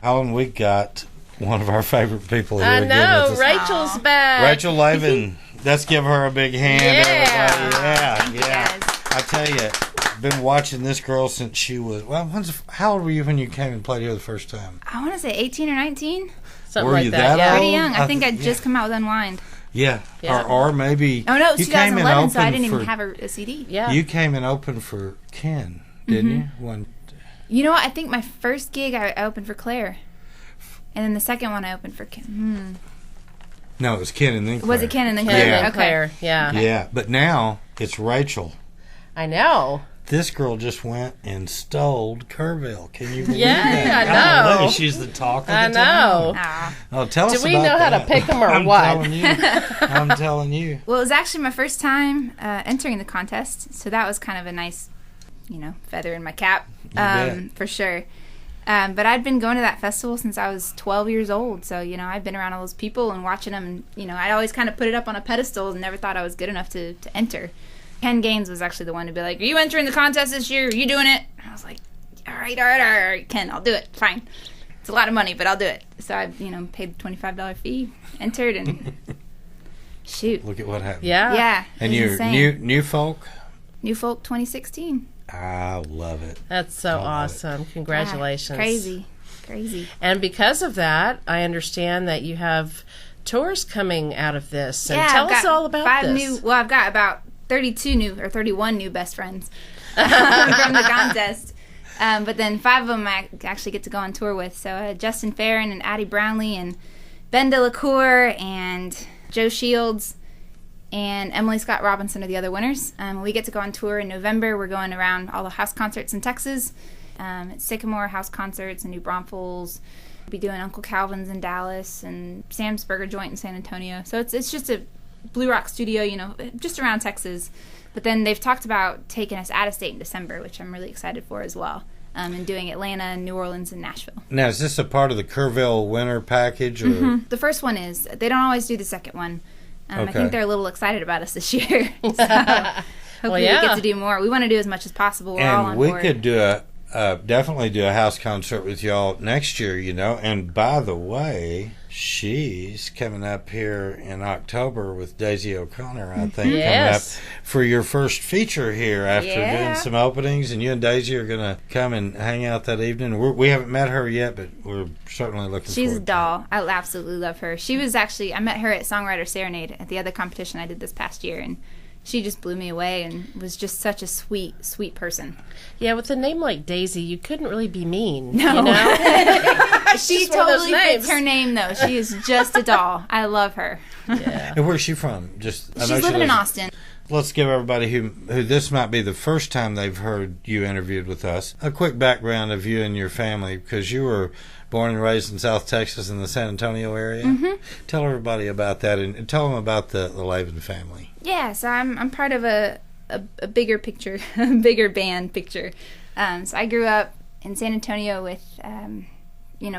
Alan, we got one of our favorite people here. I know, again. Rachel's back. Rachel Laven. Let's give her a big hand, everybody. Yeah. I tell you, I've been watching this girl since she was, how old were you when you came and played here the first time? I want to say 18 or 19. Something were like you that, yeah. old? Pretty young. I think I'd just come out with Unwind. Yeah. Yeah. Or maybe. Oh, no, it was you came and 2011, so I didn't opened even have a CD. Yeah. You came and opened for Ken, didn't you? One. You know what? I think my first gig I opened for Claire. And then the second one I opened for Ken. No, it was Ken and then Claire. Was it Ken and then Claire? Yeah. Okay. Claire, yeah. Yeah, but now it's Rachel. I know. This girl just went and stole Kerrville. Can you believe Yeah, that? I know. She's the talk of the I town. know. Aw. Oh, tell us Do we about know how to that. pick them or I'm what? Telling you. I'm telling you. Well, it was actually my first time entering the contest, so that was kind of a nice, feather in my cap, bet. for sure. But I'd been going to that festival since I was 12 years old, so, I'd been around all those people and watching them, and, I'd always kind of put it up on a pedestal and never thought I was good enough to enter. Ken Gaines was actually the one to be like, are you entering the contest this year? Are you doing it? And I was like, all right, Ken, I'll do it. Fine. It's a lot of money, but I'll do it. So I, paid the $25 fee, entered, and shoot. Look at what happened. Yeah. Yeah. And it was you're insane. new folk? New Folk 2016. I love it. That's so awesome. Congratulations. Yeah, crazy. And because of that, I understand that you have tours coming out of this. And Yeah, tell I've us got all about this. I've got about 31 new best friends from the contest. But then 5 of them I actually get to go on tour with. So Justin Farron and Addie Brownlee and Ben Delacour and Joe Shields and Emily Scott Robinson are the other winners. We get to go on tour in November. We're going around all the house concerts in Texas. At Sycamore House Concerts and New Braunfels. We'll be doing Uncle Calvin's in Dallas and Sam's Burger Joint in San Antonio. So it's just a Blue Rock studio, just around Texas. But then they've talked about taking us out of state in December, which I'm really excited for as well. And doing Atlanta and New Orleans and Nashville. Now, is this a part of the Kerrville winter package? Or? Mm-hmm. The first one is. They don't always do the second one. I think they're a little excited about us this year. So hopefully we get to do more. We want to do as much as possible. We're all on we board. could do definitely do a house concert with y'all next year, And by the way, she's coming up here in October with Daisy O'Connor, I think, Yes. coming up for your first feature here after doing some openings. And you and Daisy are going to come and hang out that evening. We haven't met her yet, but we're certainly looking forward to it. She's a doll. I absolutely love her. She was actually, I met her at Songwriter Serenade at the other competition I did this past year, and she just blew me away and was just such a sweet, sweet person. Yeah, with a name like Daisy, you couldn't really be mean. No. She just one of those totally names. fits her name, though. She is just a doll. I love her. Yeah. And where's she from? She's living in Austin. Let's give everybody who this might be the first time they've heard you interviewed with us a quick background of you and your family, because you were born and raised in South Texas in the San Antonio area. Mm-hmm. Tell everybody about that and tell them about the Laven family. Yeah, so I'm part of a bigger picture, a bigger band picture. So I grew up in San Antonio with,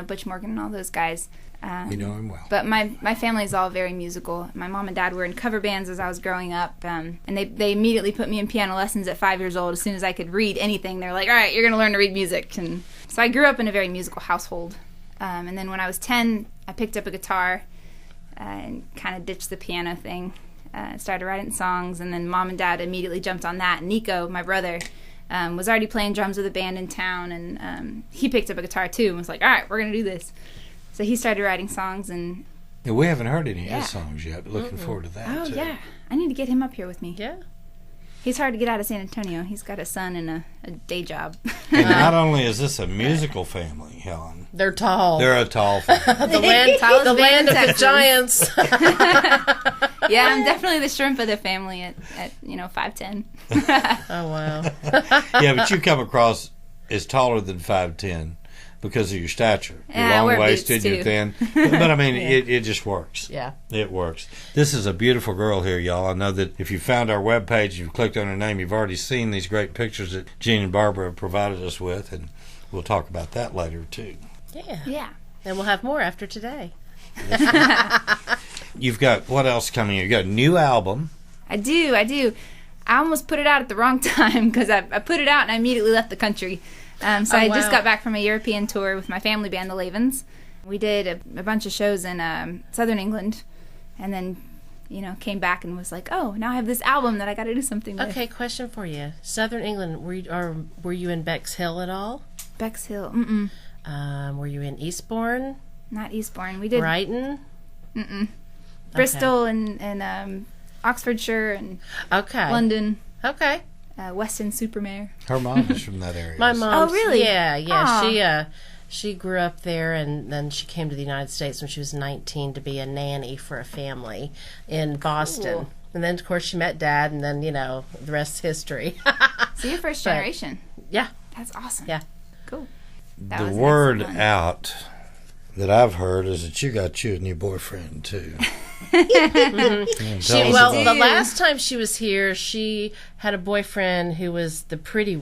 Butch Morgan and all those guys. You know him well. But my family is all very musical. My mom and dad were in cover bands as I was growing up, and they immediately put me in piano lessons at 5 years old. As soon as I could read anything, they're like, all right, you're going to learn to read music. And so I grew up in a very musical household. And then when I was 10, I picked up a guitar and kind of ditched the piano thing. Started writing songs, and then mom and dad immediately jumped on that. Nico, my brother, was already playing drums with a band in town, and he picked up a guitar too and was like, all right, we're going to do this. So he started writing songs, and we haven't heard any of his songs yet, but looking forward to that. Oh, too. yeah. I need to get him up here with me. Yeah. He's hard to get out of San Antonio. He's got a son and a day job. And not only is this a musical family, Helen. They're tall. They're a tall family. the land of the giants. Yeah, I'm definitely the shrimp of the family at 5'10". Oh, wow. Yeah, but you come across as taller than 5'10". Because of your stature. You're Yeah, I wear long-waisted, boots, you're too. thin. But I mean, it just works. Yeah. It works. This is a beautiful girl here, y'all. I know that if you found our webpage, you've clicked on her name, you've already seen these great pictures that Jean and Barbara have provided us with, and we'll talk about that later, too. Yeah. Yeah. And we'll have more after today. You've got, what else coming? You've got a new album. I do. I almost put it out at the wrong time because I put it out and I immediately left the country. So I just got back from a European tour with my family band, the Lavens. We did a bunch of shows in southern England, and then, came back and was like, oh, now I have this album that I got to do something with. Okay, question for you. Southern England, were you in Bexhill at all? Bexhill, mm-mm. Were you in Eastbourne? Not Eastbourne. We did Brighton? Mm-mm. Bristol and Oxfordshire and London. Okay. Weston-super-Mare. Her mom is from that area. My mom. Oh, really? Yeah. She grew up there, and then she came to the United States when she was 19 to be a nanny for a family in Boston. Cool. And then, of course, she met Dad, and then, the rest's history. So you're first generation. Yeah. That's awesome. Yeah. Cool. The word out that I've heard is that you got you a new boyfriend, too. The last time she was here, she had a boyfriend who was the pretty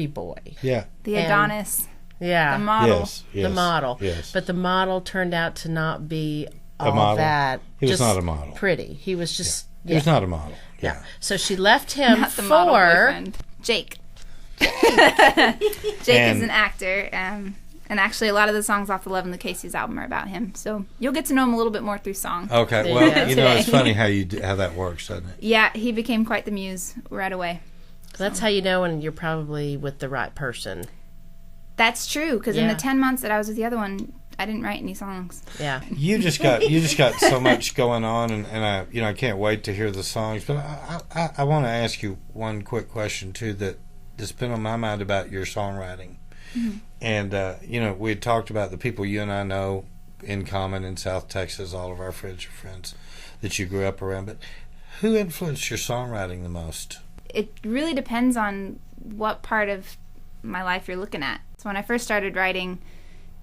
boy. Yeah. The Adonis. Yeah. The model. Yes. The model. Yes. But the model turned out to not be all model? that. He was not a model. Pretty. He was just... Yeah. He was not a model. Yeah. So she left him not the model boyfriend. Jake. Jake is an actor. And actually, a lot of the songs off the Love and the Casey's album are about him. So you'll get to know him a little bit more through song. Okay. Well, it's funny how that works, doesn't it? Yeah, he became quite the muse right away. So that's how you know when you're probably with the right person. That's true, because in the 10 months that I was with the other one, I didn't write any songs. Yeah. You just got so much going on, and I can't wait to hear the songs. But I want to ask you one quick question too that's been on my mind about your songwriting. Mm-hmm. And, we had talked about the people you and I know in common in South Texas, all of our friends are friends that you grew up around. But who influenced your songwriting the most? It really depends on what part of my life you're looking at. So when I first started writing,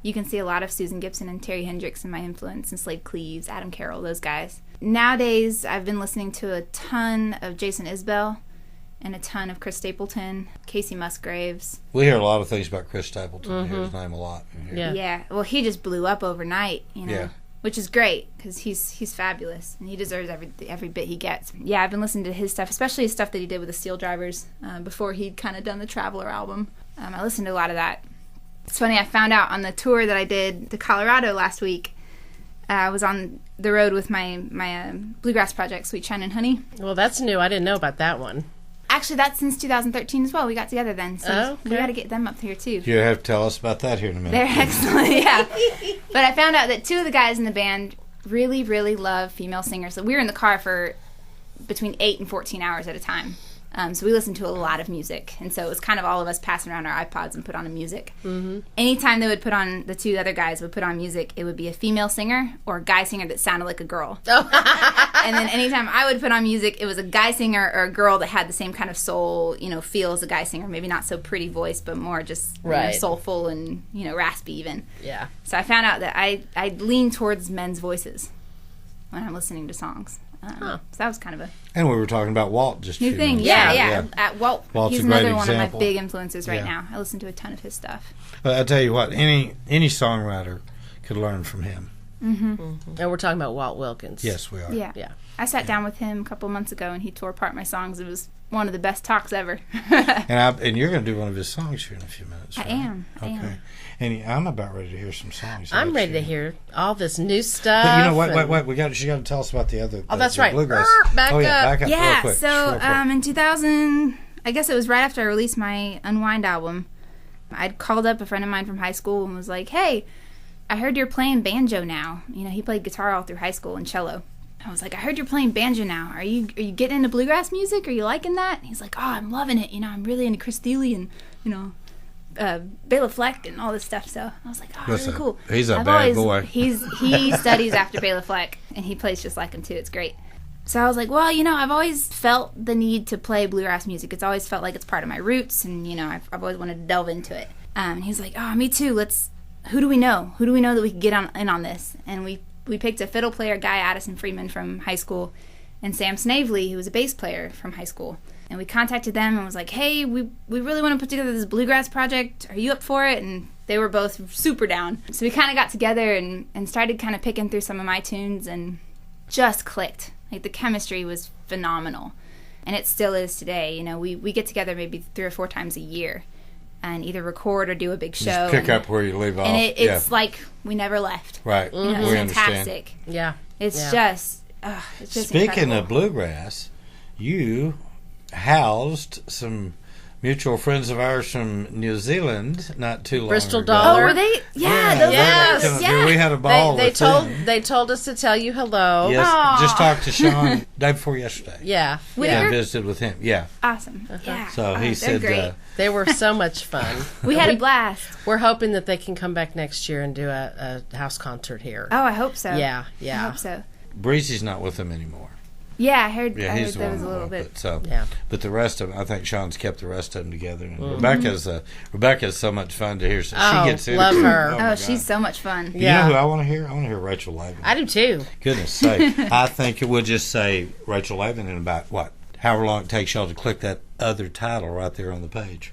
you can see a lot of Susan Gibson and Terry Hendricks in my influence, and Slade Cleaves, Adam Carroll, those guys. Nowadays, I've been listening to a ton of Jason Isbell, and a ton of Chris Stapleton, Casey Musgraves. We hear a lot of things about Chris Stapleton. Mm-hmm. We hear his name a lot. Yeah. Well, he just blew up overnight, Yeah. Which is great, because he's fabulous, and he deserves every bit he gets. Yeah, I've been listening to his stuff, especially his stuff that he did with the Steel Drivers before he'd kind of done the Traveler album. I listened to a lot of that. It's funny, I found out on the tour that I did to Colorado last week, I was on the road with my bluegrass project, Sweet Shine and Honey. Well, that's new. I didn't know about that one. Actually, that's since 2013 as well. We got together then, so we got to get them up here too. You have to tell us about that here in a minute. They're excellent, yeah. But I found out that two of the guys in the band really, really love female singers. So we were in the car for between 8 and 14 hours at a time. So we listened to a lot of music. And so it was kind of all of us passing around our iPods and put on a music. Mm-hmm. Anytime they would put on, the two other guys would put on music, it would be a female singer or a guy singer that sounded like a girl. And then anytime I would put on music, it was a guy singer or a girl that had the same kind of soul, feel as a guy singer. Maybe not so pretty voice, but more just soulful and, raspy even. Yeah. So I found out that I lean towards men's voices when I'm listening to songs. So that was kind of a... And we were talking about Walt just new thing. Yeah. Walt, Walt's he's a great another one example. of my big influences right now. I listen to a ton of his stuff. I tell you what, any songwriter could learn from him. Mm-hmm. Mm-hmm. And we're talking about Walt Wilkins. Yes, we are. Yeah. I sat down with him a couple months ago, and he tore apart my songs. It was one of the best talks ever. And you're going to do one of his songs here in a few minutes, right? I am. Okay. And I'm about ready to hear some songs. I'm ready to hear all this new stuff. But you know what? Wait. You got to tell us about the other. That's right. Bluegrass. Back up. Back up. Yeah. Real quick. So in 2000, I guess it was right after I released my Unwind album. I'd called up a friend of mine from high school and was like, "Hey, I heard you're playing banjo now." He played guitar all through high school and cello. I was like, "I heard you're playing banjo now. Are you getting into bluegrass music? Are you liking that?" And he's like, "Oh, I'm loving it. I'm really into Chris Thile and Bela Fleck and all this stuff." So I was like, "Oh, Listen, really cool." He's a bad boy. He studies after Bela Fleck, and he plays just like him too. It's great. So I was like, well, I've always felt the need to play bluegrass music. It's always felt like it's part of my roots, and I've always wanted to delve into it. And he's like, "Oh, me too. Who do we know? Who do we know that we could get in on this?" And we picked a fiddle player, Guy Addison Freeman from high school, and Sam Snavely, who was a bass player from high school. And we contacted them and was like, "Hey, we really want to put together this bluegrass project. Are you up for it?" And they were both super down. So we kind of got together and started kind of picking through some of my tunes and just clicked. Like, the chemistry was phenomenal. And it still is today. We get together maybe 3 or 4 times a year. and either record or do a big show. Just pick up where you leave off. And it's like we never left. Right. You know, We it's fantastic. understand. Yeah. It's just Speaking incredible. of bluegrass, you housed some mutual friends of ours from New Zealand not too long Bristol ago. Dollar. Oh, were they? Yeah, those Yes. are those. Yeah, we had a ball They with told them. they told us to tell you hello. Yes, Aw. just talked to Sean day before yesterday. Yeah. Whitaker? Yeah, visited with him. Yeah. Awesome. Yeah. So he they're said, great. They were so much fun. We had a blast. We're hoping that they can come back next year and do a house concert here. Oh, I hope so. Yeah, I yeah. hope so. Breezy's not with them anymore. Yeah, I heard. Yeah, I he's heard the that one was a that little went, bit. But, so, Yeah. but the rest of them, I think Sean's kept the rest of them together. And Rebecca's so much fun to hear. So Oh, she gets in. love her. my Oh, God. she's so much fun. You Yeah. know who I want to hear? I want to hear Rachel Laven. I do too. Goodness sake. I think we'll just say Rachel Laven in about, however long it takes y'all to click that other title right there on the page.